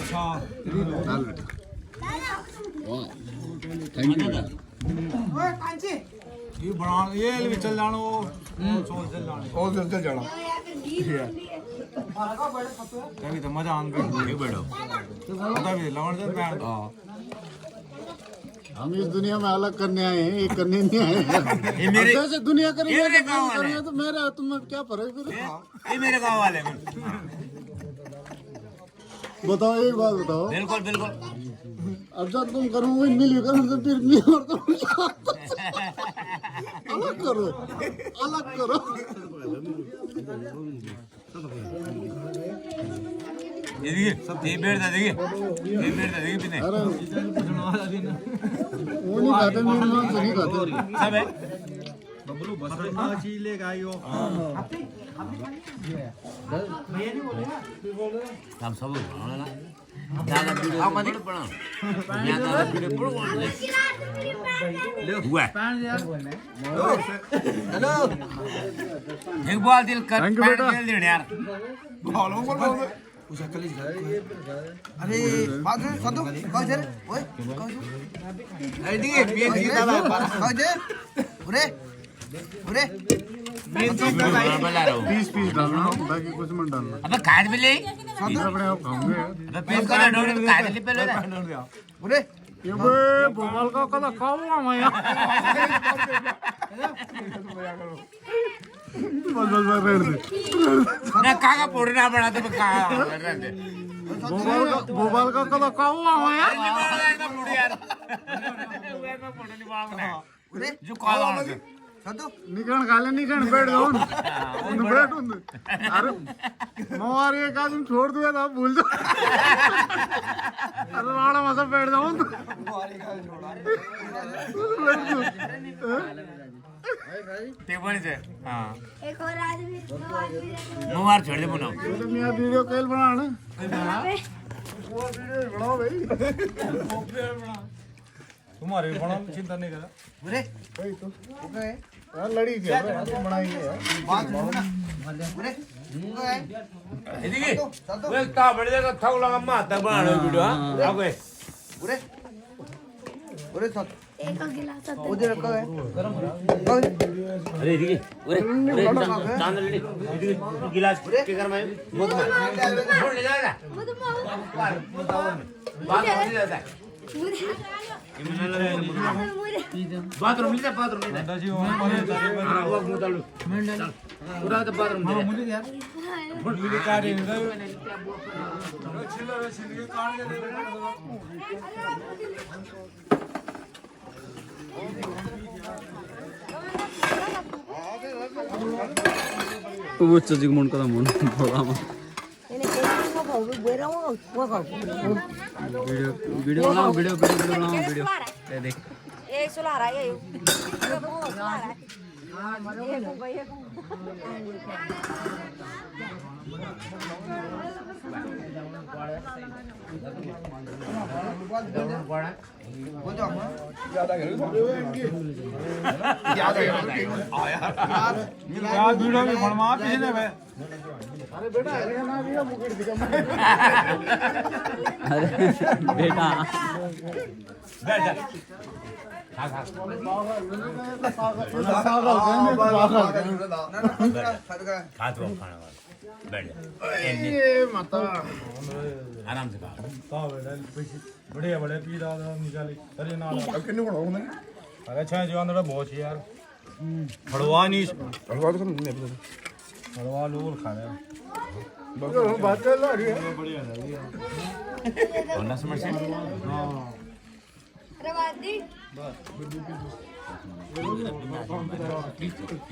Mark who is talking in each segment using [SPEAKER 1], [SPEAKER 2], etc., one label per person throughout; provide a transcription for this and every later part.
[SPEAKER 1] अच्छा
[SPEAKER 2] thank you
[SPEAKER 3] ओए कांची
[SPEAKER 1] ये बना ये भी चल जानो सोच चल जानो
[SPEAKER 4] और चल जाना
[SPEAKER 1] कभी तो मजा आंगे ये बैठो पता भी लवण से मैं
[SPEAKER 2] हम इस दुनिया में अलग करने आए हैं, ये करने नहीं आए हैं।
[SPEAKER 1] ये मेरे
[SPEAKER 2] जैसे दुनिया करेंगे
[SPEAKER 1] ये मेरे
[SPEAKER 2] तो
[SPEAKER 1] गाँव
[SPEAKER 2] हम
[SPEAKER 1] वाले
[SPEAKER 2] करेंगे तो मेरा तुम्हें क्या फर्क फिर
[SPEAKER 1] ये मेरे गांव वाले
[SPEAKER 2] बताओ एक बात बताओ
[SPEAKER 1] बिल्कुल बिल्कुल
[SPEAKER 2] अब जब तुम करोगे मिल करो तो फिर नहीं और तुम अलग करो अलग करो
[SPEAKER 1] ये देखिए ये बेड़ था देखिए ये बेड़ था देखिए बिने
[SPEAKER 2] अरे वो नहीं खाते मेरे नाम से नहीं खाते
[SPEAKER 1] सब है
[SPEAKER 4] बबलू बस चीज लेके आइयो
[SPEAKER 1] हम सब बनाना ना दादा वीडियो हम मत बना या दादा वीडियो बड़ो ले हुआ
[SPEAKER 4] हेलो
[SPEAKER 1] एक बार दिल कर
[SPEAKER 2] Thank you,
[SPEAKER 1] पैर
[SPEAKER 2] बेटा।
[SPEAKER 1] खेल देने यार
[SPEAKER 4] बोलो उसे कलीज अरे बात सदो कहो जरे ओए कहो
[SPEAKER 1] अरे देखिए पीएचडी दादा
[SPEAKER 4] कहो जे उरे उरे
[SPEAKER 1] बना रहा हूँ
[SPEAKER 2] 30 पीस डालना बाकी कुछ मत डालना
[SPEAKER 1] अबे काट भी ले
[SPEAKER 2] अपने आप खाओगे
[SPEAKER 1] अबे पेट का डोरे तो काट ले पहले
[SPEAKER 4] उरे
[SPEAKER 2] ये बे भोपाल का कदा खाऊंगा मैं बस बस बस रेड दे
[SPEAKER 1] ना काका पोड़े ना बना तो का रहने
[SPEAKER 2] भोपाल का कदा खाऊंगा मैं
[SPEAKER 1] यार यार मैं पोड़े नहीं मांगना
[SPEAKER 4] उरे
[SPEAKER 1] जो कॉल ऑन
[SPEAKER 4] सदो
[SPEAKER 2] निकल खाले निकल बैठ जाओ उन बैठ उन अरे मोर एक आदमी छोड़ दिया था भूल दो अरे राणा मसा बैठ जाओ
[SPEAKER 1] टेबल से हां
[SPEAKER 3] एक और आदमी
[SPEAKER 1] मुहार छोड़ दे बनाओ
[SPEAKER 2] तो मैं वीडियो कॉल बनाना बनाओ भाई
[SPEAKER 1] तुम्हारे बड़ा चिंता नहीं करा
[SPEAKER 4] उरे
[SPEAKER 2] भाई तो
[SPEAKER 4] ओके
[SPEAKER 2] यार लड़ी खेल रहे हैं बनाएंगे यार
[SPEAKER 4] बात सुनना उरे ओके
[SPEAKER 1] देखिए वो एक ता बड़े का थक लगा माता बना लो वीडियो हां ओके
[SPEAKER 4] उरे उरे सद
[SPEAKER 3] एक और गिलास था
[SPEAKER 4] उधर कहो
[SPEAKER 1] अरे देखिए ओरे चांद ले गिलास के घर में बहुत छोड़ ले जाएगा
[SPEAKER 3] वो तो मां
[SPEAKER 1] बात हो जाता है
[SPEAKER 3] मुझे
[SPEAKER 1] बाथरूम ले जा बाथरूम ले जा जी वो वो मुतालु पूरा तो बाथरूम ले मुझे यार मुझे का रे छिलो छिलो काट दे
[SPEAKER 5] वो चीज मन कदा मन बोला म वीडियो वीडियो बनाओ वीडियो बनाओ वीडियो ये देख
[SPEAKER 3] ये सुला रहा है ये सुला रहा है
[SPEAKER 1] यार वीडियो भी बनवा पीछे भाई
[SPEAKER 2] अरे बेटा ये ना भी मुकेट दिखा
[SPEAKER 5] अरे बेटा
[SPEAKER 1] बैठ जा खा खा खा तो खाना बैठ जा
[SPEAKER 2] ये माता
[SPEAKER 1] आराम से खा
[SPEAKER 6] का बेटा पैसे बड़े बड़े पी रहा निकाले अरे ना
[SPEAKER 4] किन्ने को होने
[SPEAKER 6] अरे अच्छा जो अंदर बहुत यार हड़वा नहीं
[SPEAKER 4] हलवा तो नहीं
[SPEAKER 6] हड़वा लोग खा रहे हैं
[SPEAKER 2] बात कर लो अरे
[SPEAKER 6] बढ़िया था
[SPEAKER 1] होना समझ से
[SPEAKER 3] अरे वादी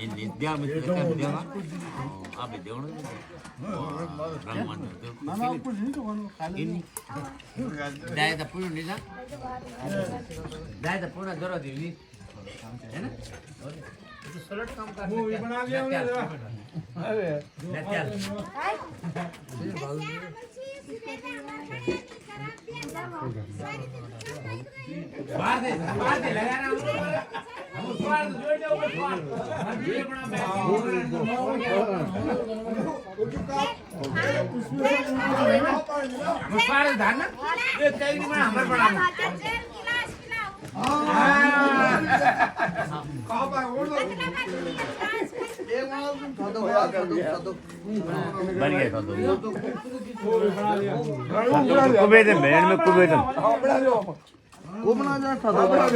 [SPEAKER 1] इन दिया में क्या दिया आप दे दो रंगमान दे
[SPEAKER 2] मामा कुछ नहीं तो खाली
[SPEAKER 1] इन दाय दा पूरा नहीं ना दाय दा पूरा जरा दे ली है ना तो सलाद काम कर
[SPEAKER 6] मूवी बना लिया हमने जरा
[SPEAKER 2] अरे
[SPEAKER 1] बाहर दे लगा ना हम बाहर जोड़ दे ऊपर बाहर ये बड़ा सारे धान ना ये कहीं नहीं बना हमारे बना बन गया तो कुबेरन बहन में कुबेरन
[SPEAKER 4] वो बना जा सादा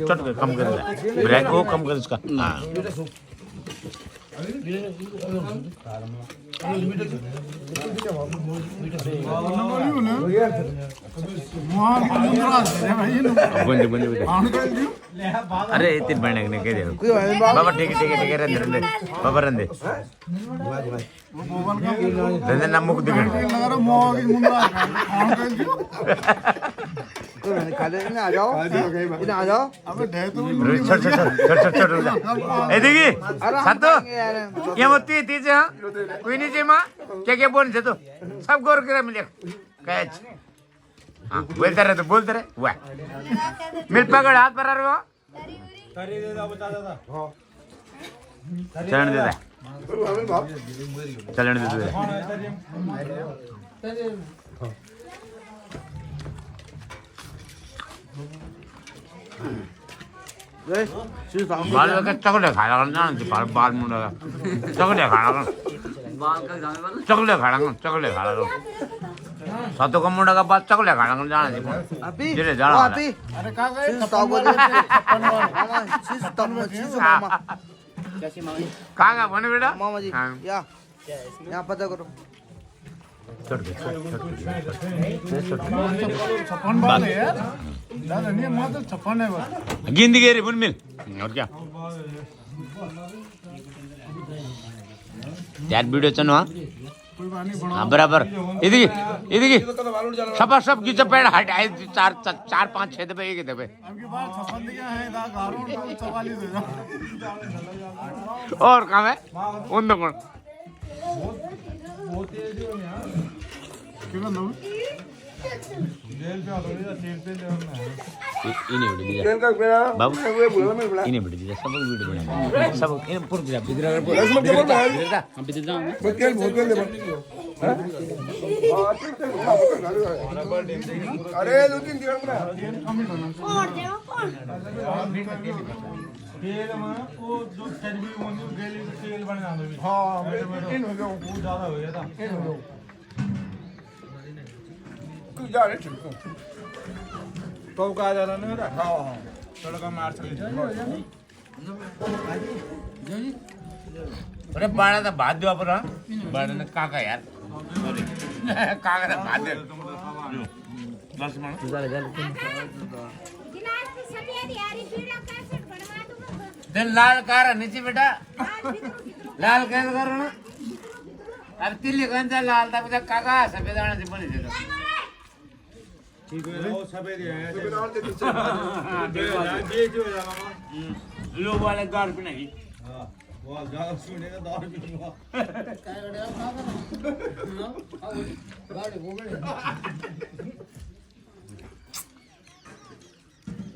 [SPEAKER 1] चट कम कर ब्रेक को कम कर इसका हां बंदे अरे इतने बने ने कह दे बाबा ठीक है रंदे बाबा रंदे रंदे ना मुख दिख
[SPEAKER 4] आ जाओ
[SPEAKER 2] अबे ढे तो
[SPEAKER 1] छोड़ ए देखी संतो क्या होती है तीजे हां कोई नहीं जे मां क्या बोल से तो सब गौर करे मिले कैच हां बोलते रहे तो बोलते रहे वाह मिल पकड़ हाथ पर रहो
[SPEAKER 6] तरी दे दा बता दादा हां
[SPEAKER 1] चलन दे दे चलन दे दे बाल का चकले खाया करना ना बाल मुंडा का चकले खाना कर
[SPEAKER 5] बाल का जाने वाला
[SPEAKER 1] चकले खाना कर सातों का मुंडा का बाल चकले खाना कर जाना जी
[SPEAKER 4] अभी
[SPEAKER 1] जिले जाना
[SPEAKER 4] अभी
[SPEAKER 2] अरे का गए
[SPEAKER 1] कहाँ का बने बेटा
[SPEAKER 4] मामा जी
[SPEAKER 1] हाँ।
[SPEAKER 4] यहाँ पता करो
[SPEAKER 2] छप्पन बाल है यार दादा नहीं मात्र 56 है बस
[SPEAKER 1] गिंद गए रे बुन मिल और क्या यार वीडियो चनो हाँ
[SPEAKER 2] कोई बात नहीं बना
[SPEAKER 1] हाँ बराबर इधर सब सब की चपेट हटाए चार पाँच छह दबे एक दबे
[SPEAKER 2] आपके पास 56 दिया है दा गारों 44 दे दो
[SPEAKER 1] और कहाँ है उन दो कौन
[SPEAKER 2] क्यों ना
[SPEAKER 6] जेल पे आता है जेल पे लेना है
[SPEAKER 1] इन्हें बिड़ दिया बाबू इन्हें बिड़ दिया सब वीडियो बना सब इन्हें पूरा दिया बिगड़ा कर पूरा
[SPEAKER 5] हम भी जाऊं मैं
[SPEAKER 4] अरे दो तीन दिन बना
[SPEAKER 6] तेल में वो जो चर्बी होनी गेली तेल बन जाता है हां इन हो गया वो ज्यादा हो गया था
[SPEAKER 4] जा रहे
[SPEAKER 6] तो का जा रहा ना हां तड़का मार चले
[SPEAKER 1] अरे बाड़ा था भात दो पर बाड़ा ने काका यार काका था भात दे बस मन दिन लाल कार नीचे बेटा लाल कैसे करो ना अब तिल्ली गंजा लाल था बेटा काका सफेद आना से बने थे
[SPEAKER 6] ठीक है वो सफेद है ये जो है मामा
[SPEAKER 1] लो वाले गार पे नहीं
[SPEAKER 6] हां वो गाल सुनेगा दार पीऊंगा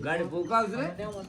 [SPEAKER 1] गाड़ी भूखा उसने